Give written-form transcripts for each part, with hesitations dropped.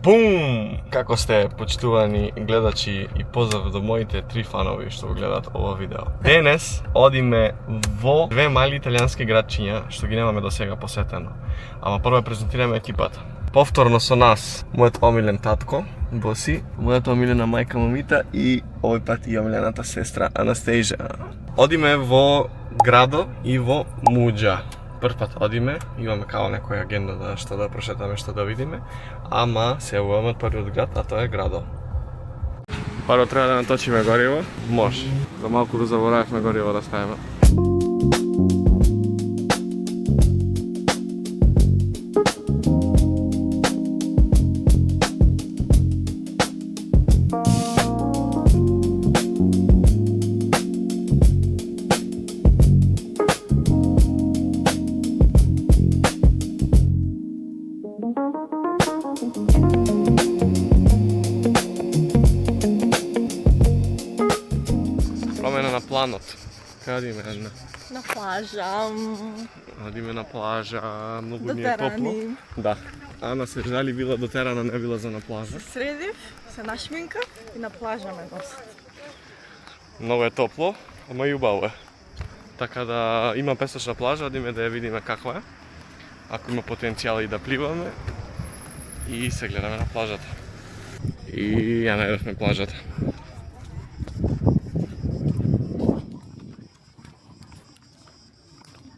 Бум! Како сте, почитувани гледачи, и поздрав до моите 3 фанови што го гледат ова видео. Денес одиме во 2 мали италијански градчиња што ги немаме до сега посетено. Ама прво презентираме екипата. Повторно со нас мојот омилен татко Боси, мојата омилена мајка Момита и овој пат и омилената сестра Анастежа. Одиме во градо и во Муџа. Прв пат одиме, имаме као некоја агенда да што да прошетаме, што да видиме, ама се јавуваме од првиот град, а тоа е градо. Прво треба да наточиме гориво, може. За малку да заборавивме гориво да ставиме. Промена на планот. Кај одиме? На плажа. Одиме на плажа, многу ни е Дотерани. топло. Да. Ана се жали била дотерана, не била за на плажа. Средив, се нашминка и на плажа ме носат. Многу е топло, ама и убаво е. Така да има песочна плажа, одиме да ја видиме каква е. Ако има потенцијал и да пливаме. И се гледаме на плажата. И ја најдовме плажата.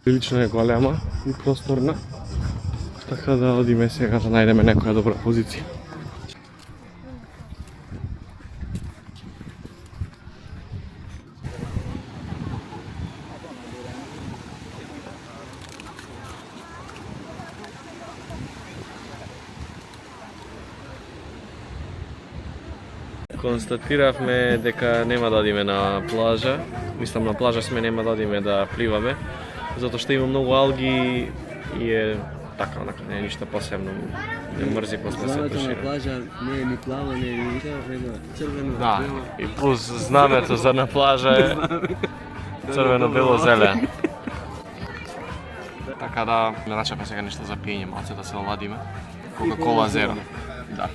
Прилично е голема и просторна. Така да одиме сега да најдеме некоја добра позиција. Констатиравме дека нема да одиме на плажа. Мислам на плажа сме, нема да одиме да пливаме, затоа што има многу алги и е така, онака, не е ништо посебно. Не мрзи после се Знамето на прошира. плажа не е ни плаво, не е ни ништо, него е црвено. Да, и плюс знамето за на плажа е црвено-бело зелен. Така да, не начапме сега нешто за пиење, малце да се оладиме. Кока-кола зеро. Да.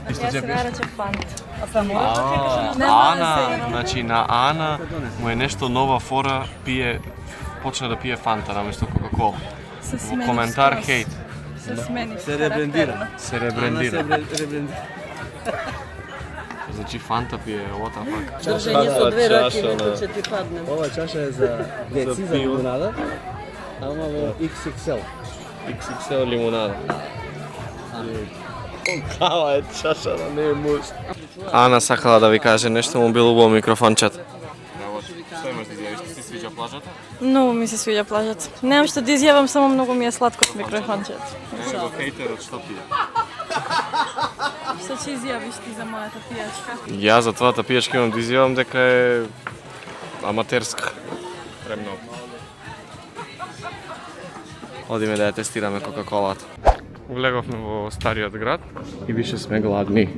Јас се нарече фант. Ана, значи на Ана му е нешто нова фора, пие, почна да пие фанта наместо кока-кола. Во коментар хейт. Се смени. Се ребрендира. Се ребрендира. Ребрендира. Значи фанта пие, what the fuck. Држење со две раки, Чаша, некој да. ќе ти падне. Ова чаша е за деци, за пиво. лимонада, ама во XXL. XXL лимонада. Кава е чаша, да не е муж. Ана сакала да ви каже нешто, му било убаво микрофончет. Што имаш да изјавиш? Ти си свиѓа плажата? Многу ми се свиѓа плажата. Немам што да изјавам, само многу ми е сладко од микрофончето. Него хејтерот што пие? Што ќе изјавиш ти за мојата пијачка? Ја за твојата пијачка имам да изјавам дека е аматерска. Премногу. Одиме да ја тестираме кока-колата. Влеговме во стариот град и више сме гладни.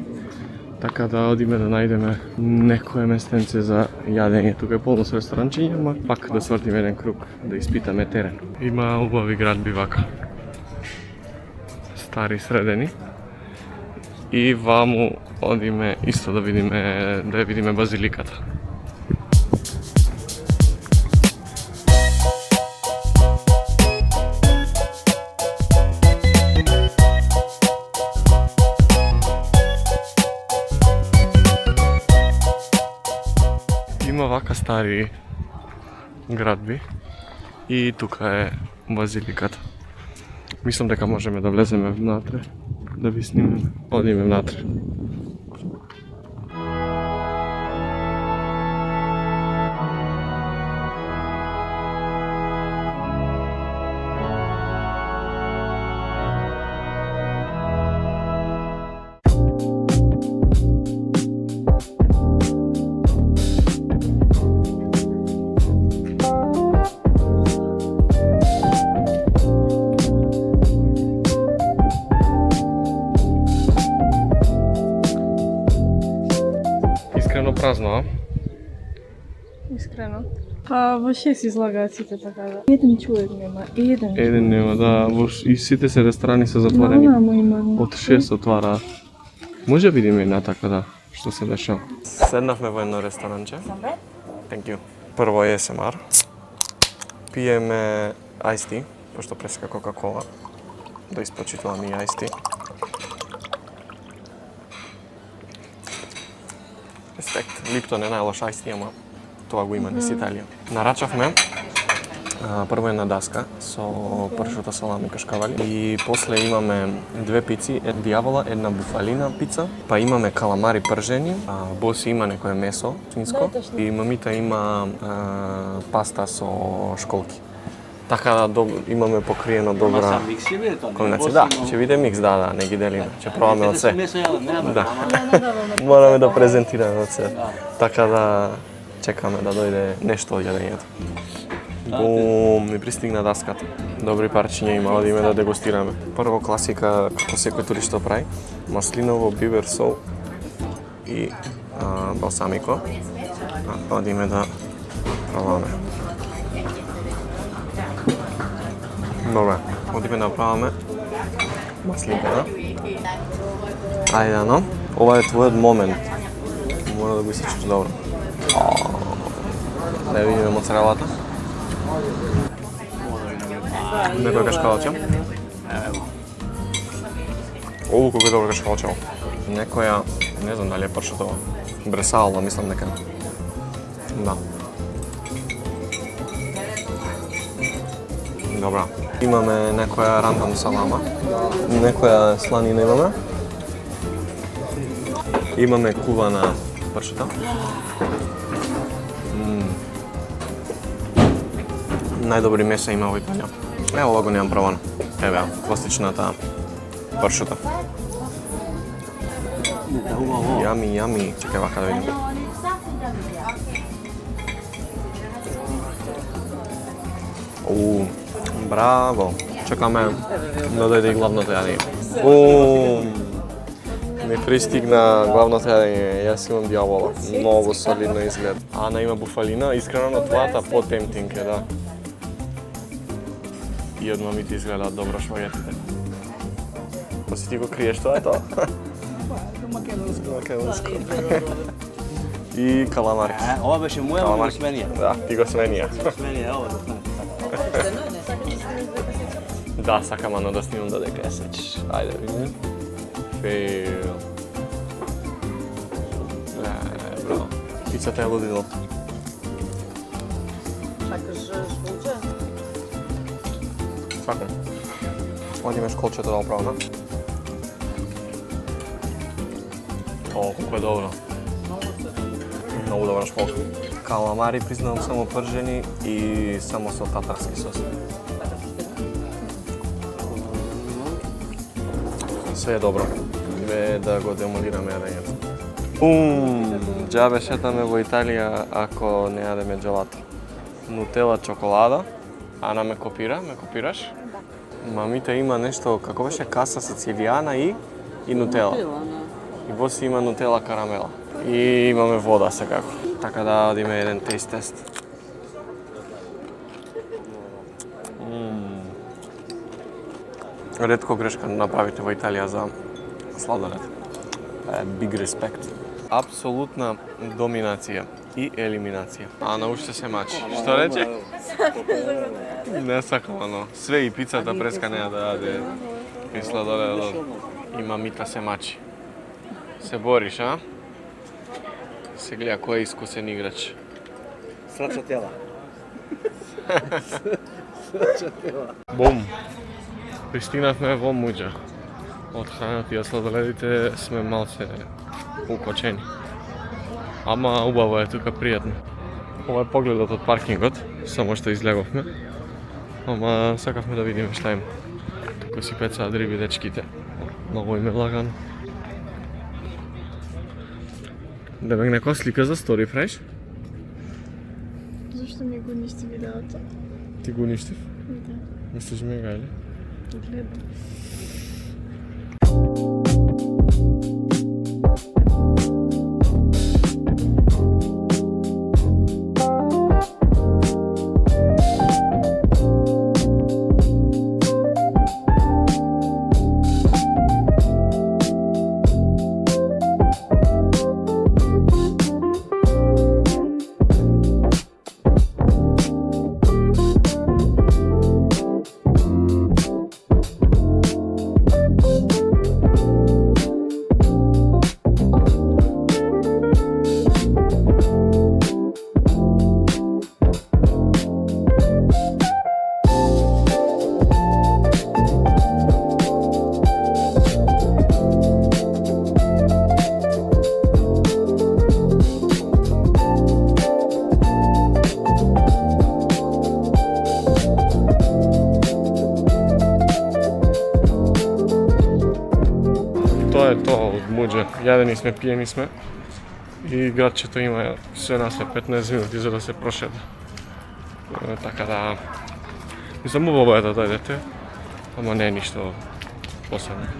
Така да одиме да најдеме некое местенце за јадење. Тука е полно со ресторанчиња, ама пак да свртиме еден круг, да испитаме терен. Има убави градби вака. Стари средени. И ваму одиме исто да ја видиме базиликата. Има вака стари градби и тука е базиликата. Мислам дека можеме да влеземе внатре, да ви снимеме. Одиме внатре. Искрено празно, а? Искрено. Па во 6 излагаат сите така да. Еден човек нема, еден. Еден нема, да, и сите се ресторани се затворени. Мамо има. Од 6 отвара. Може видиме на така да, што се дешава. Седнавме во едно ресторанче. Thank you. Прво е ASMR. Пиеме Iced Tea, пошто преска Coca-Cola. Да испочитувам и Iced Tea. Респект. Липтон е најлош Iced Tea, ама тоа го има низ Италија. Нарачавме прво една даска со пршута, салами, кашкавали и после имаме две пици, една дијавола, една буфалина пица, па имаме каламари пржени, Боси има некое месо свинско и мамита има паста со школки. Така да имаме покриено добра комбинација. Да, ќе биде микс, да, не ги делиме. Ќе пробаме од се. Да. Мораме да презентираме од се. Така да чекаме да дојде нешто од јадењето. Бум, ми пристигна даската. Добри парчиња има, одиме да дегустираме. Прво класика, како секој турист што прави, маслиново, бивер сол и балсамико. Одиме да пробаме. Добре, одиме да пробаме маслинката. Ајде, но, ова е твојот момент. Мора да го исечеш добро. Да ја видиме моцарелата. Некој кашкавалче. Колку е добро кашкавалче. Некоја, не знам дали е пршутова. Бресала, мислам дека. Да. Добра. Имаме некоја рандам салама. Некоја сланина имаме. Имаме кувана пршута. Најдобри меса има во Италија. Ево ова го немам пробано. Еве, класичната пршута. Јами, јами. Чекај вака да видим. Браво. Чекаме да дојде и главното јадење. Ми пристигна главното јадење. Јас имам дијавола. Многу солидно изгледа. Ана има буфалина, искрено на твојата по-темтинг е, да. И од мамите изгледаат добро шпагетите. Па си ти го криеш, тоа е тоа? Македонско. И каламарки. Ова беше моја, ова го сменија. Да, ти го сменија. Сменија, ова да знам. Да, сакам ано да снимам додека ја сечеш. Ајде, видим. Фейл. Браво. Пицата е лудило. Сакаш школче? Сакам. Одиме школчето да оправна. О, колко е добро. Многу добра школка. Каламари признавам само пржени и само со татарски сос. Се е добро. Бе да го демолираме јадењето. Џабе шетаме во Италија ако не јадеме джелато. Нутела чоколада. Ана ме копира, ме копираш? Да. Мамите има нешто, како беше каса сицилијана и нутела. И Боси има нутела карамела. И имаме вода секако. Така да одиме еден тест тест. Ретко грешка направите во Италија за сладолед. Big respect. Апсолутна доминација и елиминација. А научите се мачи. Што рече? Не сакам, ано. Све и пицата преска неа да јаде. И сладоледот. И мамита се мачи. Се бориш, а? Се гледа кој е искусен играч. Срача тела. Бум! Пристигнавме во Муџа. Од храната и од сладоледите сме малце укочени. Ама убаво е тука, пријатно. Ова е погледот од паркингот, само што излеговме. Ама сакавме да видиме шта има. Тука си пецаат риби дечките. Многу им е лагано. Демек некоја слика за стори правиш? Зашто ми го ништи видеото? Ти го уништив? Да. Мислиш ми га или? Гледам. Тоа е тоа од Муџе. Јадени сме, пиени сме. И градчето има се на се 15 минути за да се прошета. Така да... Мислам, убаво е да дојдете, ама не е ништо посебно.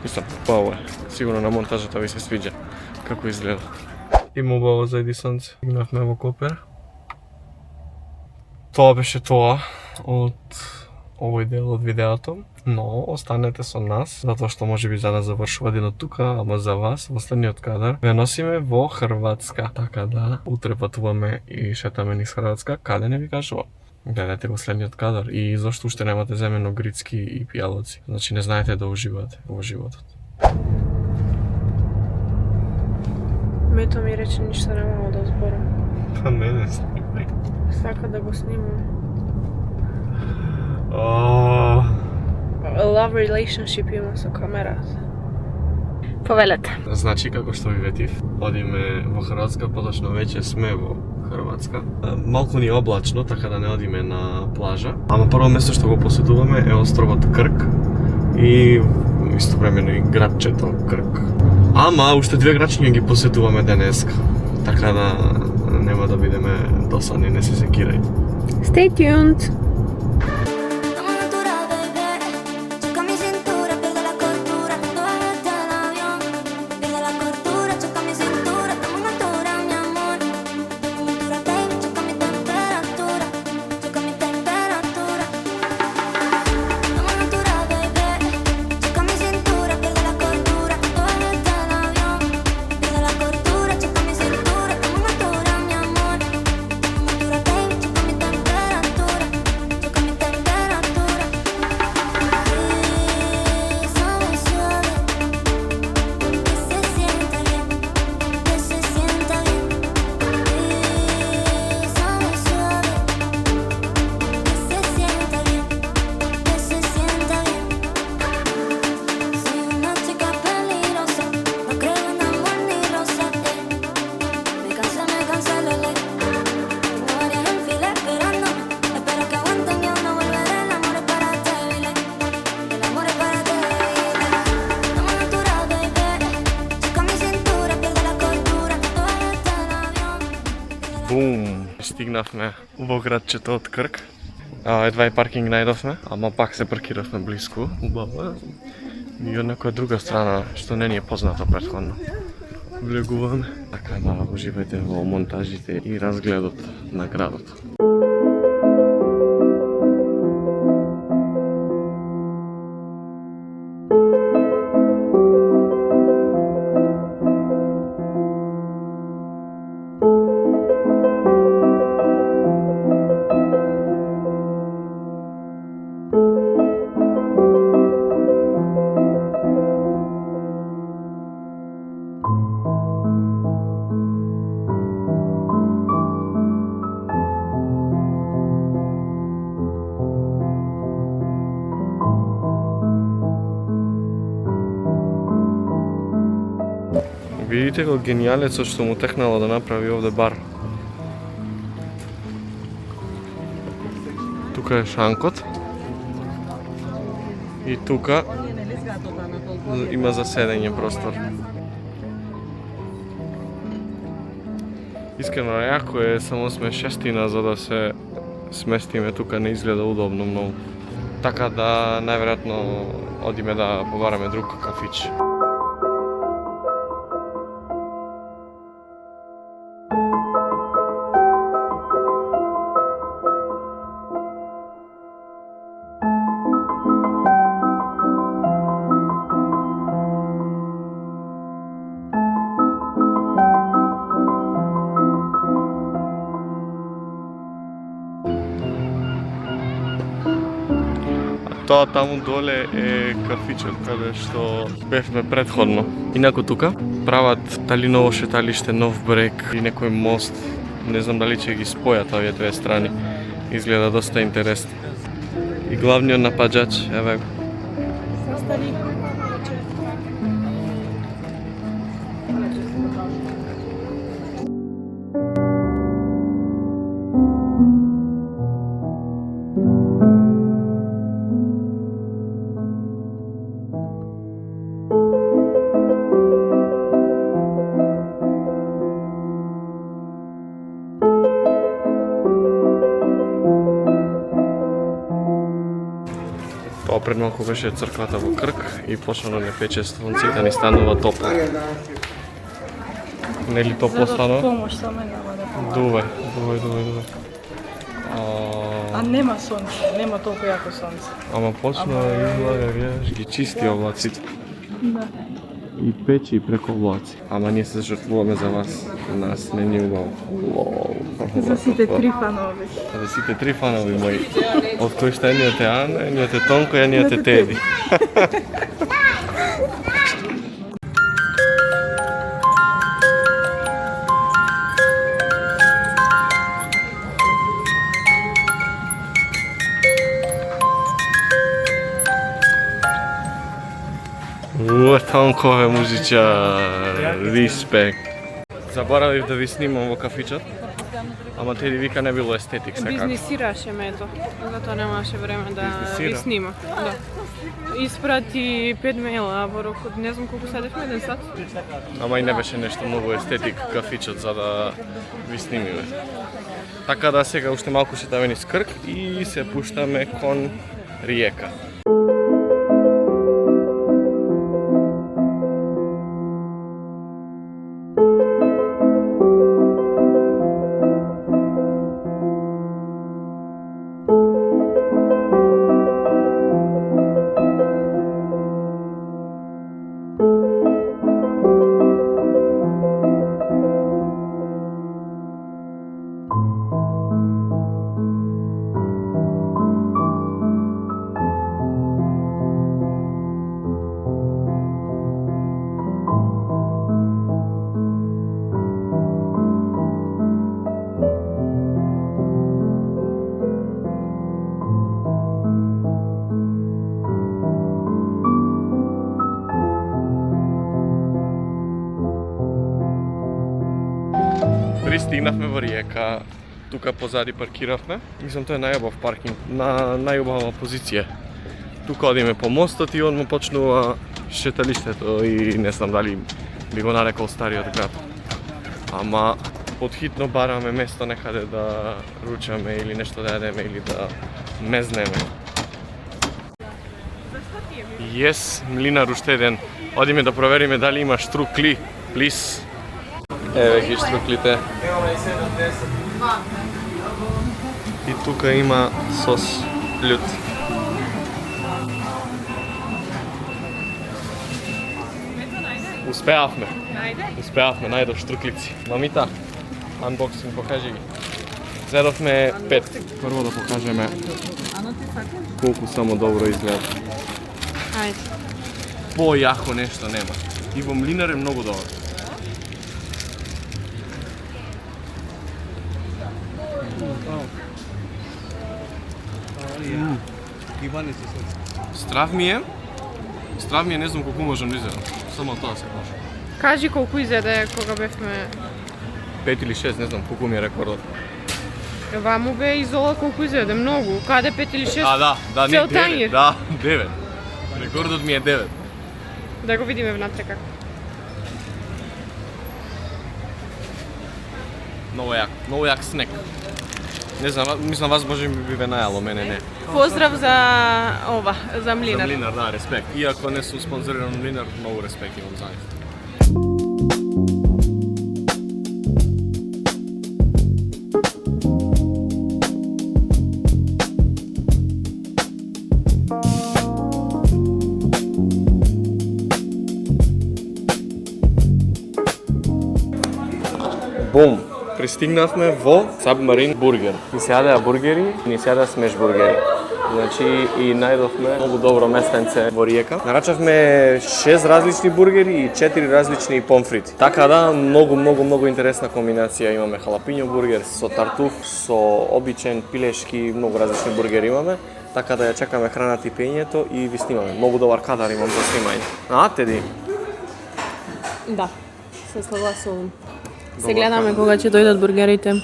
Мислам, убаво е. Сигурно на монтажата ви се свиѓа како изгледа. Има убаво за Едисонце. Игнавме во Копер. Тоа беше тоа од овој дел од видеото, но останете со нас, затоа што можеби за нас завршува денот тука, ама за вас во следниот кадар ве носиме во Хрватска. Така да, утре патуваме и шетаме низ Хрватска, каде не ви кажувам. Гледате го следниот кадар и зашто уште немате земено грицки и пијалоци. Значи не знаете да уживате во животот. Мето ми рече ништо немало да зборам. Па не снимај. Сака да го снимам. A love relationship има со камерата. Повелете. Значи, како што ви ветив, одиме во Хрватска, поточно веќе сме во Хрватска. Малку ни е облачно, така да не одиме на плажа. Ама прво место што го посетуваме е островот Крк и истовремено и градчето Крк. Ама уште две градчиња ги посетуваме денеска, така да нема да бидеме досадни, не се секирај. Stay tuned! Бум! Стигнавме во градчето од Крк. Едва и паркинг најдовме, ама пак се паркиравме блиску, убаво. И од некоја друга страна, што не ни е познато претходно. Влегуваме. Така да уживајте во монтажите и разгледот на градот. Видите го генијалецот што му текнало да направи овде бар. Тука е шанкот. И тука има за седење простор. Искрено јако е, само сме шестина за да се сместиме тука, не изгледа удобно многу. Така да најверојатно одиме да побараме друг кафич. Тоа таму доле е кафичот каде што бевме претходно. Инаку тука прават дали ново шеталиште, нов брег и некој мост. Не знам дали ќе ги спојат овие две страни. Изгледа доста интересно. И главниот напаѓач, еве го. пред малку беше црквата во Крк и почнало не пече сонце и да ни станува топло. Нели топло станува? Помош само нема да помага. Дуве. А нема сонце, нема толку јако сонце. Ама почна да излага, гледаш, ги чисти облаците. Да. И пече и преко облаци. Ама ние се жртвуваме за вас. Нас не ни убаво. За сите три фанови. За сите три фанови мои. Од кои што едниот е Ана, едниот е Тонко, едниот е Теди. Тонкове музичар, респект. Заборавив да ви снимам во кафичот, ама Теди вика не било естетик секако. Бизнисираше мето, затоа немаше време да Бизнисира? ви снима. Да. Испрати 5 мейла во рок од не знам колку седевме, 1 сат. Ама и не беше нешто многу естетик кафичот за да ви снимиме. Така да сега уште малку шетаме низ Крк и се пуштаме кон Риека. Пристигнавме во Риека, тука позади паркиравме. Мислам тоа е најубав паркинг, на најубава позиција. Тука одиме по мостот и одма почнува шеталиштето и не знам дали би го нарекол стариот град. Ама подхитно бараме место некаде да ручаме или нешто да јадеме или да мезнеме. Јес, млинар уште еден. Одиме да провериме дали има штрукли, плис. Еве ги штруклите. И тука има сос лют. Успеавме. Успеавме, најдов штруклици. Мамита, анбоксинг, покажи ги. Зедовме 5. Прво да покажеме колку само добро изгледа. Ајде. Појако нешто нема. И во млинар е многу добро. Страв ми е, не знам колку можам да изедам. Само тоа се може. Кажи колку изеде кога бевме. 5 или 6, не знам колку ми е рекордот. Ваму бе изола колку изеде, многу. Каде 5 или 6? Да, не Цел 9. тањер. Да, 9. Рекордот ми е 9. Да го видиме внатре како. Многу јак снек. Не знам, мислам вас може би ве најало, мене не. Поздрав за ова, за млинар. За млинар, да, респект. Иако не сум спонзориран од млинар, многу респект имам за нив. Бум! Пристигнавме во Сабмарин бургер. Ни се јадеа бургери, ни се јадеа смеш бургери. Значи и најдовме многу добро местенце во Риека. Нарачавме 6 различни бургери и 4 различни помфрити. Така да, многу интересна комбинација. Имаме халапињо бургер со тартуф, со обичен пилешки, многу различни бургери имаме. Така да ја чекаме храната и пењето и ви снимаме. Многу добар кадар имам за снимање. А, Теди? Да, се согласувам. Добар Се гледаме кадар. кога ќе дојдат бургерите.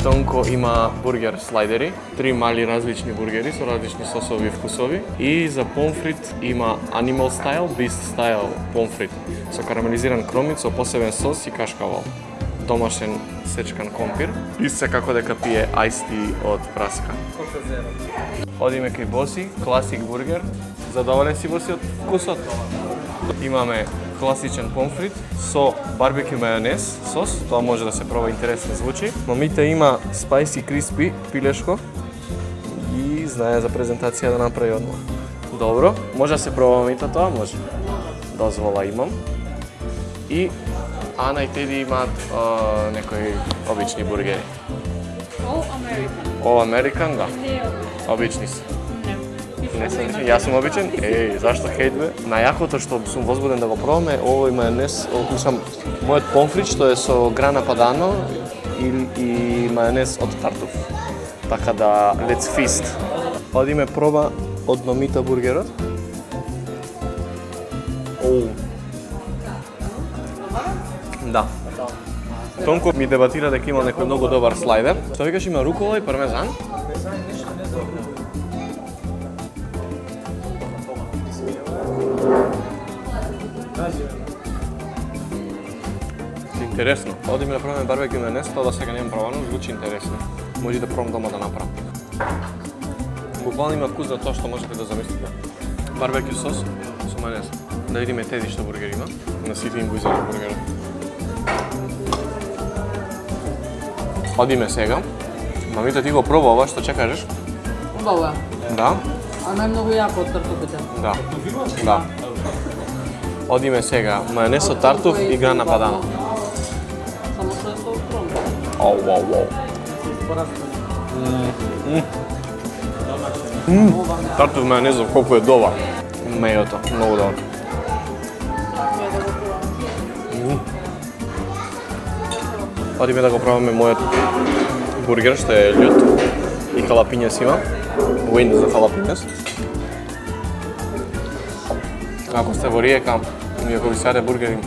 Тонко има бургер слайдери, 3 мали различни бургери со различни сосови и вкусови. И за помфрит има Animal Style, Beast Style помфрит со карамелизиран кромит со посебен сос и кашкавал. Домашен сечкан компир и секако дека пие Ice Tea од праска. Одиме кај Боси, класик бургер. Задоволен си Боси од вкусот? Имаме класичен помфрит со барбекю мајонез сос, тоа може да се проба, интересно звучи. Мамите има spicy crispy пилешко и знае за презентација да направи одма. Добро, може да се проба мамите тоа, може. Дозвола имам. И Ана и Теди имаат некои обични бургери. All American, да. Обични се. Не сум, јас сум обичен. Зашто хейт бе? Најакото што сум возбуден да го пробаме, овој мајонез, мислам, мојот помфрит што е со грана падано и мајонез од тартуф. Така да, let's feast. Одиме проба од Номита бургерот. Да. Тонко ми дебатира дека има некој многу добар слайдер. Што викаш, има рукола и пармезан? Интересно. Одиме да пробаме барбекю мајонез, тоа да сега немам пробано, звучи интересно. Може да пробам дома да направам. Буквално има вкус за тоа што можете да замислите. Барбекю сос со мајонез. Да видиме Теди што бургер има. На сите им го изгледа бургерот. Одиме сега. Мамите, ти го проба ова, што ќе кажеш? Убаво е. Да? А најмногу јако од тартуфите. Да. Да. Одиме сега. Мајонез со тартуф и грана падана. Само што е со скромно. Ау. Тартуф мајонезов колку е добар. Мејото, многу добар. Одиме да го пробаме мојот бургер што е љут и халапињес има. Wing за халапињес. Ако сте во Риека и ако ви се јаде бургери,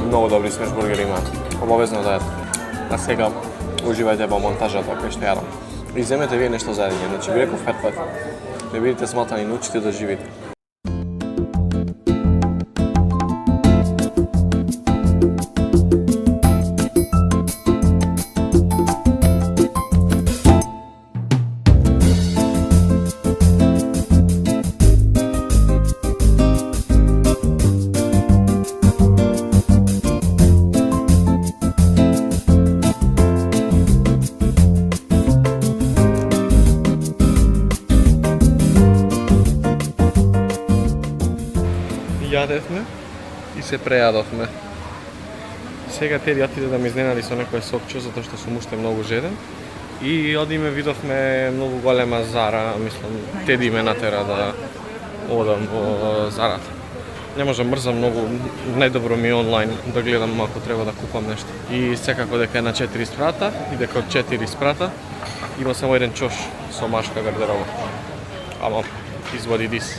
многу добри свеж бургери имаат. Обавезно да јадете. А сега уживајте во монтажата кој што јадам. И земете вие нешто заедно. Значи ви реков фет. Не бидете сматани, научите да живите. Јадевме и се прејадовме. Сега Теди отиде да ме изненади со некој сокче, затоа што сум уште многу жеден. И одиме, видовме многу голема Зара, мислам, Теди ме натера да одам во Зарата. Не можам, мрзам многу, најдобро ми е онлайн да гледам ако треба да купам нешто. И секако дека е на 4 спрата и дека од 4 спрата има само еден чош со машка гардероба. Ама, извади дис.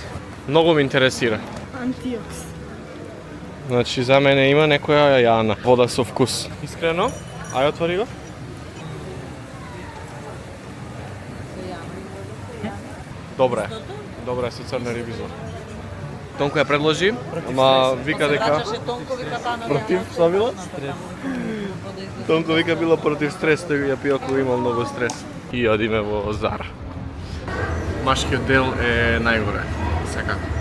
Многу ме интересира. Антиокс. Значи, за мене има некоја јана, вода со вкус. Искрено? Ај, отвори го. Добре. Добре, со црна рибизор. Тонко ја предложи, ама вика дека... Против, што било? Тонко вика било против стрес, тој ја пие ако има многу стрес. И одиме во Зара. Машкиот дел е најгоре, секако.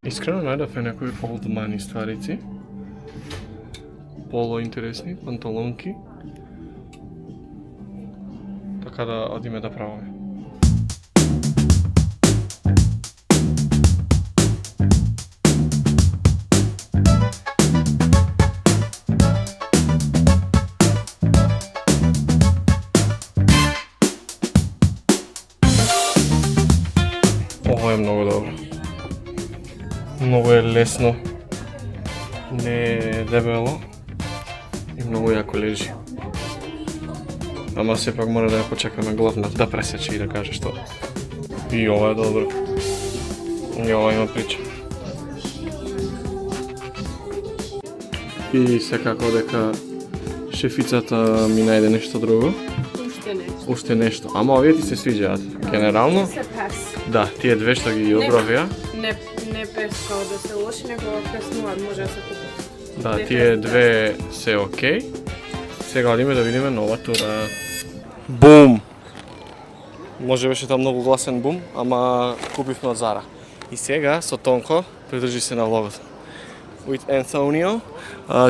Искрено најдовме некои old money стварици. Поло интересни, панталонки. Така да одиме да правиме. Ово е многу добро. Многу е лесно, не е дебело и многу јако лежи. Ама сепак мора да ја почекаме главна да пресече и да каже што. И ова е добро. И ова има прича. И секако дека шефицата ми најде нешто друго. уште нешто. Ама овие ти се свиѓаат. Генерално, да, тие две што ги одбравија. Не пес као да се лоши, него песнуваат, може да се купат. Да, тие две се окей. Сега одиме да видиме нова тура. Бум! Може беше там многу гласен бум, ама купивме од Зара. И сега со Тонко, придржи се на влогот. With Antonio,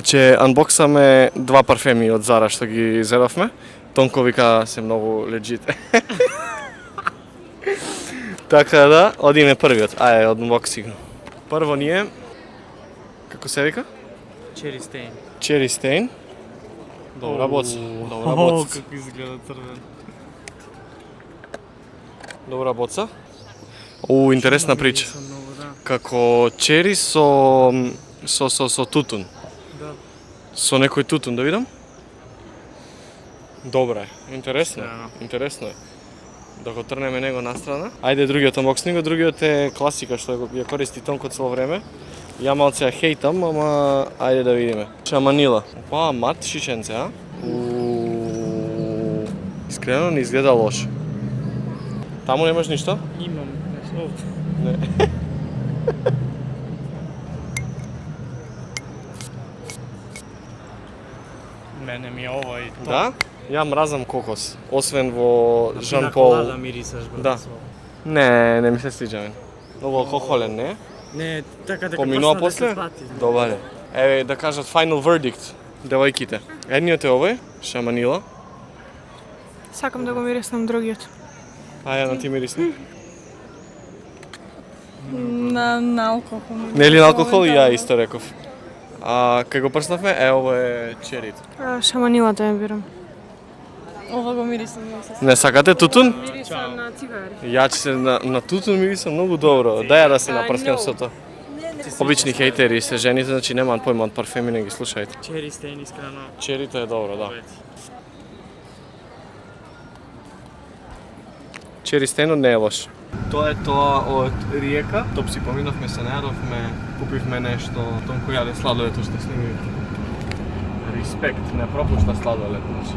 че анбоксаме два парфеми од Зара што ги зедовме. Тонко вика се многу legit. Така да, одиме првиот. Ајде, одбоксинг. Прво ни е, како се вика? Cherry Stain. Cherry Stain. Добра боца. Добра боца. Како изгледа црвен. Добра боца. Интересна прича. Многу, да. Како чери со тутун. Да. Со некој тутун, да видам? Добра е. Интересно. Да. Интересно е. Да го трнеме него настрана. Ајде другиот unboxing, другиот е класика што ја користи Тонко цело време. Ја малце ја хейтам, ама ајде да видиме. Шаманила. Опа, мат шишенце, а? Искрено не изгледа лошо. Таму немаш ништо? Имам овде. Не. Мене ми е ова и тоа. Да? Ја мразам кокос, освен во Жан Пол. Колада мирисаш, брат. Да. Не ми се свиѓа мен. Многу алкохолен, не? Не, така дека Поминува почна после? да се пати. Добре. Еве да кажат final verdict, девојките. Едниот е овој, Шаманила. Сакам да го мириснам другиот. Аја на ти мирисни. На алкохол. Нели на алкохол и ја исто реков. А кај го прснавме, ово е черит. Шаманилата ја бирам. Ова го мирисам. Не сакате тутун? Мирисам на цигари. Ја че се на тутун мирисам многу добро. Дај ја да се напрскам со тоа. Обични хейтери се жените, значи немаат појма од парфеми, не ги слушајте. Cherry Stain искрено. Черито е добро, да. Cherry Stain не е лош. Тоа е тоа од Риека. Топ си поминавме, се најадовме, купивме нешто. Тонко јаде сладолето што сними. Респект, не пропушта сладолето, значи.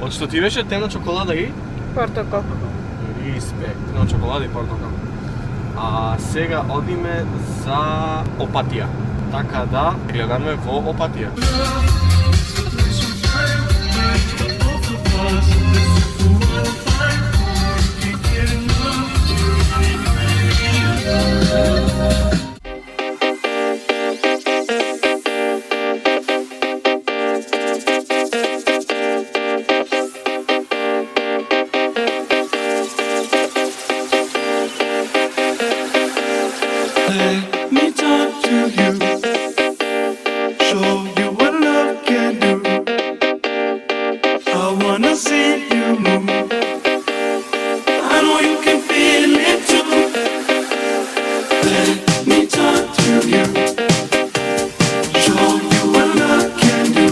Од што ти беше темна чоколада и? Портокал. Респект, темна чоколада и портокал. А сега одиме за Опатија. Така да, гледаме во Опатија. Let me talk to you, show you what love can do. I wanna see you move. I know you can feel it too. Let me talk to you, show you what love can do.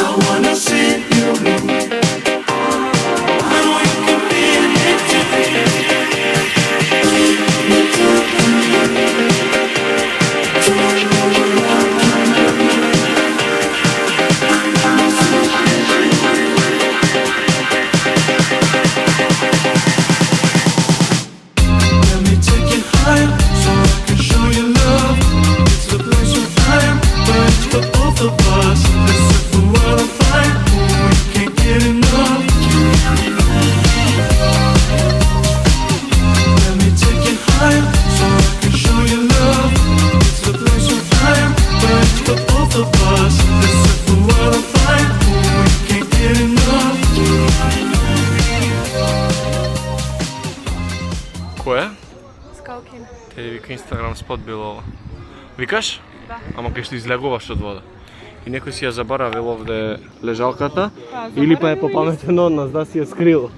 I wanna see you move. I know you can feel it too. Let me take you higher, so I can show you love. It's the place of time, but it's for both of us. This is the world of fire, we can't get enough. Let me take you higher, so I can show you love. It's the place of time, but it's for both of us. This is the world of fire, we can't get enough. Кој е? Скалкин. Те вика Инстаграм спот било ова. Викаш? Да. Ама кај што излегуваш од вода. И некој си ја заборавил овде лежалката, или па е попаметен од нас да си ја скрил,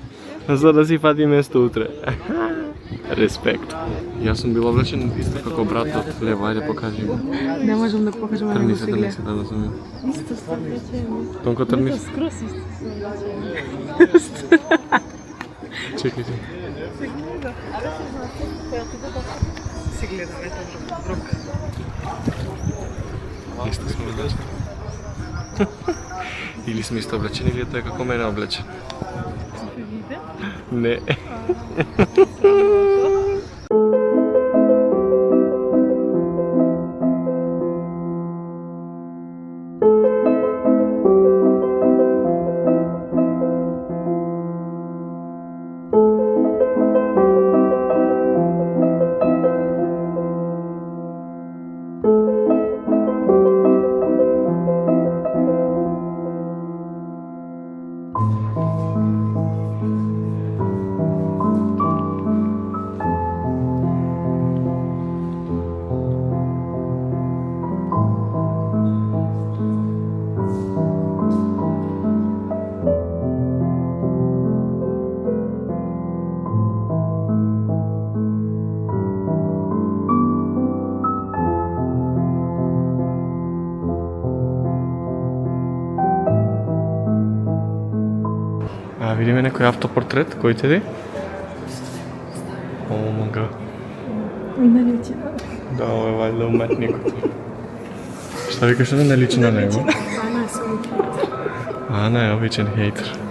за да си фати место утре. Респект. Јас сум бил облечен исто како братот. Лево, ајде покажи ми. Не можам да го покажам, а Трни се, трни се, да разумем. Исто се облечени. Тонко трни се. Скрос исто се облечени. Чекай се. Се гледаме добро. Исто сме облечени. Или сме исто облечени, или е тој како мене облечен. Не. Видиме некој автопортрет, кој ти ди? О, мага. Не личи. Да, ова е вајда уметникот. Šta викаш да не личи на него? Ана е обичен хейтер.